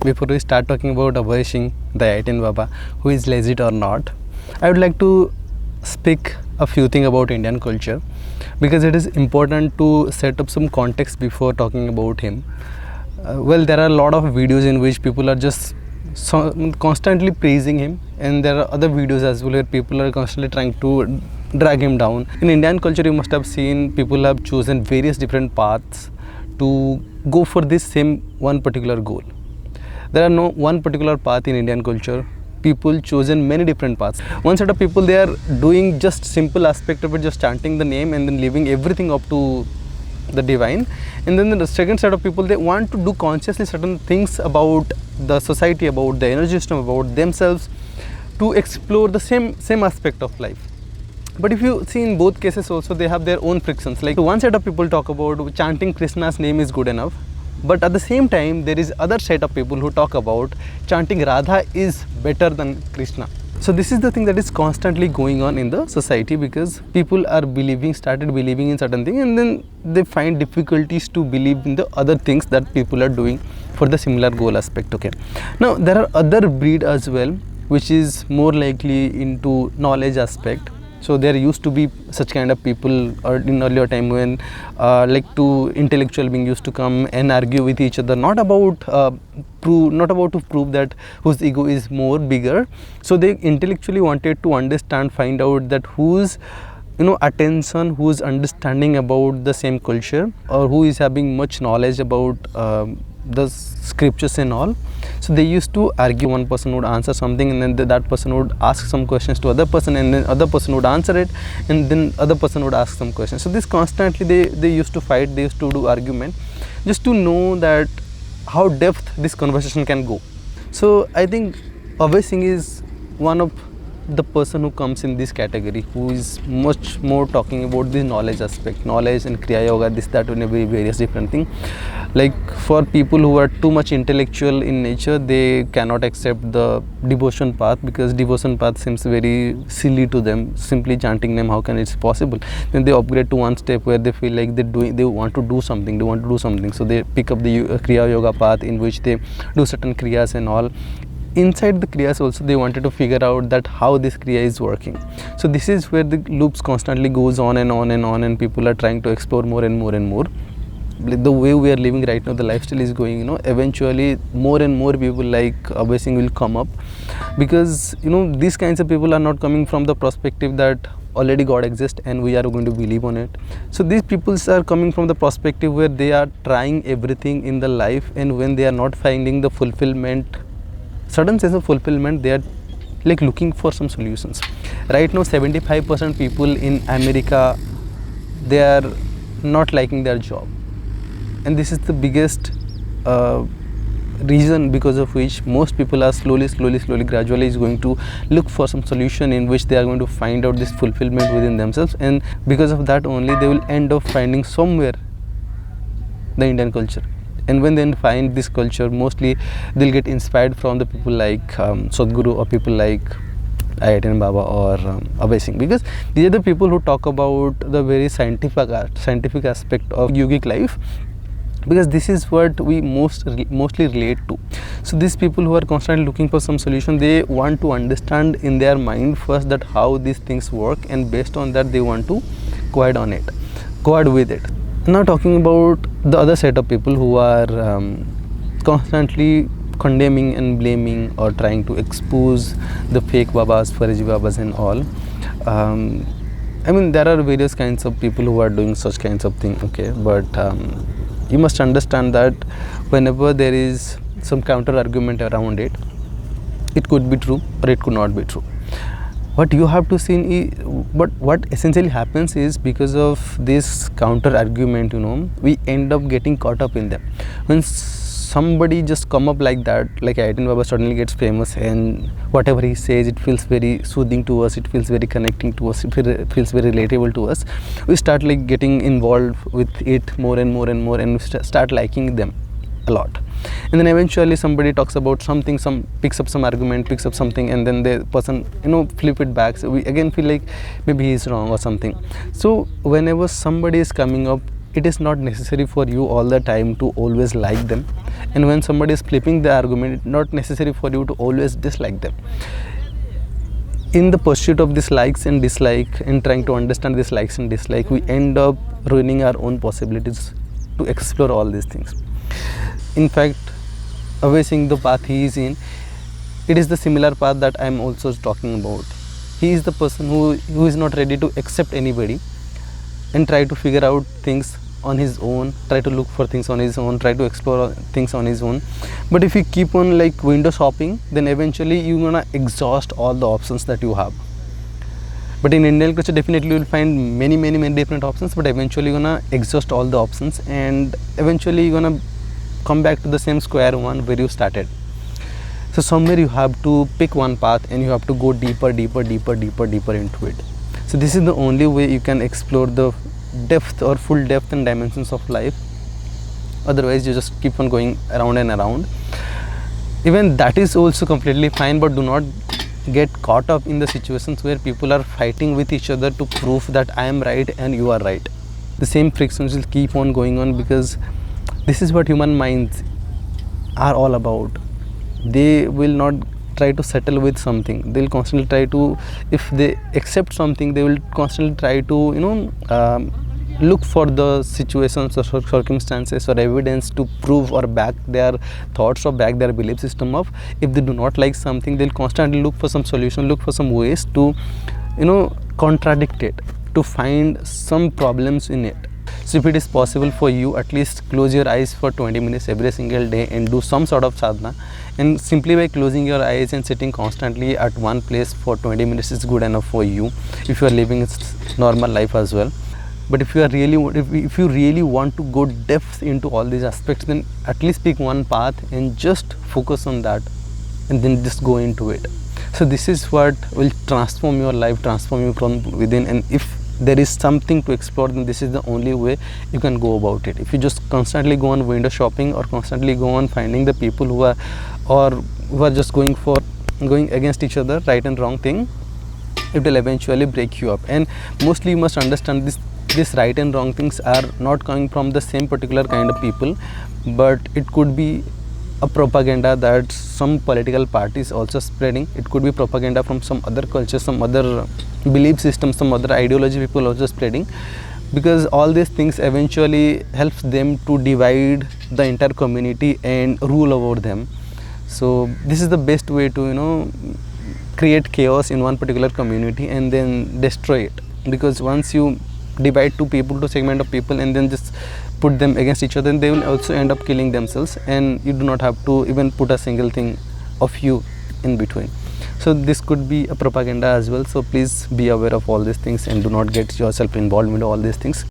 Before we start talking about Abhay Singh, the IITan Baba, who is legit or not, I would like to speak a few things about Indian culture because it is important to set up some context before talking about him. Well, there are a lot of videos in which people are just constantly praising him, and there are other videos as well where people are constantly trying to drag him down. In Indian culture, you must have seen people have chosen various different paths to go for this same one particular goal. There are no one particular path in Indian culture. People chosen many different paths. One set of people, they are doing just simple aspect of it, just chanting the name and then leaving everything up to the divine. And then the second set of people, they want to do consciously certain things about the society, about the energy system, about themselves, to explore the same aspect of life. But if you see in both cases also, they have their own frictions. Like one set of people talk about chanting Krishna's name is good enough, but at the same time there is other set of people who talk about chanting Radha is better than Krishna. So this is the thing that is constantly going on in the society, because people are started believing in certain things, and then they find difficulties to believe in the other things that people are doing for the similar goal aspect. Okay, now there are other breed as well which is more likely into knowledge aspect. So there used to be such kind of people in earlier time when like two intellectual beings used to come and argue with each other, not about to prove that whose ego is more bigger. So they intellectually wanted to understand, find out that whose attention, who's understanding about the same culture, or who is having much knowledge about the scriptures and all. So they used to argue. One person would answer something, and then that person would ask some questions to other person, and then other person would answer it, and then other person would ask some questions. So this constantly they used to fight, they used to do argument, just to know that how depth this conversation can go. So I think Abhay Singh is one of the person who comes in this category, who is much more talking about the knowledge aspect, knowledge and Kriya Yoga, this, that, and various different things. Like for people who are too much intellectual in nature, they cannot accept the devotion path, because devotion path seems very silly to them. Simply chanting them, how can it's possible? Then they upgrade to one step where they feel like they want to do something. So they pick up the Kriya Yoga path, in which they do certain kriyas and all. Inside the kriyas also, they wanted to figure out that how this kriya is working. So this is where the loops constantly goes on and on and on, and people are trying to explore more and more and more. The way we are living right now, the lifestyle is going, eventually more and more people like Abhay Singh will come up, because these kinds of people are not coming from the perspective that already God exists and we are going to believe on it. So these people are coming from the perspective where they are trying everything in the life, and when they are not finding the fulfillment, certain sense of fulfillment, they are like looking for some solutions. Right now 75% people in America, they are not liking their job, and this is the biggest reason because of which most people are slowly gradually is going to look for some solution in which they are going to find out this fulfillment within themselves, and because of that only they will end up finding somewhere the Indian culture. And when they find this culture, mostly they'll get inspired from the people like Sadhguru, or people like IITan Baba or Abhay Singh, because these are the people who talk about the very scientific aspect of yogic life, because this is what we mostly relate to. So these people who are constantly looking for some solution, they want to understand in their mind first that how these things work, and based on that they want to go ahead with it. Now talking about the other set of people who are constantly condemning and blaming or trying to expose the fake babas, Fariji babas and all. I mean, there are various kinds of people who are doing such kinds of things, okay, but you must understand that whenever there is some counter argument around it, it could be true or it could not be true. What you have to see, but what essentially happens is, because of this counter argument, we end up getting caught up in them. When somebody just come up like that, like IITan Baba suddenly gets famous, and whatever he says, it feels very soothing to us, it feels very connecting to us, it feels very relatable to us. We start like getting involved with it more and more and more, and we start liking them a lot. And then eventually somebody talks about something, picks up some argument, picks up something, and then the person flip it back. So we again feel like maybe he's wrong or something. So whenever somebody is coming up it is not necessary for you all the time to always like them, and when somebody is flipping the argument, it's not necessary for you to always dislike them. In the pursuit of this likes and dislike and trying to understand this likes and dislike, we end up ruining our own possibilities to explore all these things. In fact, Abhay Singh, the path he is in, it is the similar path that I am also talking about. He is the person who is not ready to accept anybody and try to figure out things on his own, try to look for things on his own, try to explore things on his own. But if you keep on like window shopping, then eventually you're gonna exhaust all the options that you have. But in Indian culture, definitely you'll find many different options, but eventually you're gonna exhaust all the options, and eventually you're gonna come back to the same square one where you started. So somewhere you have to pick one path and you have to go deeper into it. So this is the only way you can explore the depth or full depth and dimensions of life. Otherwise you just keep on going around and around. Even that is also completely fine, but do not get caught up in the situations where people are fighting with each other to prove that I am right and you are right. The same frictions will keep on going on, because this is what human minds are all about. They will not try to settle with something. They'll constantly try to, if they accept something, they will constantly try to look for the situations or circumstances or evidence to prove or back their thoughts or back their belief system of. If they do not like something, they'll constantly look for some solution, look for some ways to contradict it, to find some problems in it. So if it is possible for you, at least close your eyes for 20 minutes every single day and do some sort of sadhana. And simply by closing your eyes and sitting constantly at one place for 20 minutes is good enough for you if you are living a normal life as well. But if you really want to go depth into all these aspects, then at least pick one path and just focus on that, and then just go into it. So this is what will transform your life, transform you from within. And if there is something to explore, then this is the only way you can go about it. If you just constantly go on window shopping or constantly go on finding the people who are just going against each other, right and wrong thing, it will eventually break you up. And mostly you must understand this right and wrong things are not coming from the same particular kind of people, but it could be a propaganda that some political parties also spreading. It could be propaganda from some other culture, some other belief system, some other ideology people also spreading, because all these things eventually helps them to divide the entire community and rule over them. So this is the best way to create chaos in one particular community and then destroy it, because once you divide two segment of people and then just put them against each other, and they will also end up killing themselves, and you do not have to even put a single thing of you in between. So this could be a propaganda as well. So please be aware of all these things and do not get yourself involved into all these things.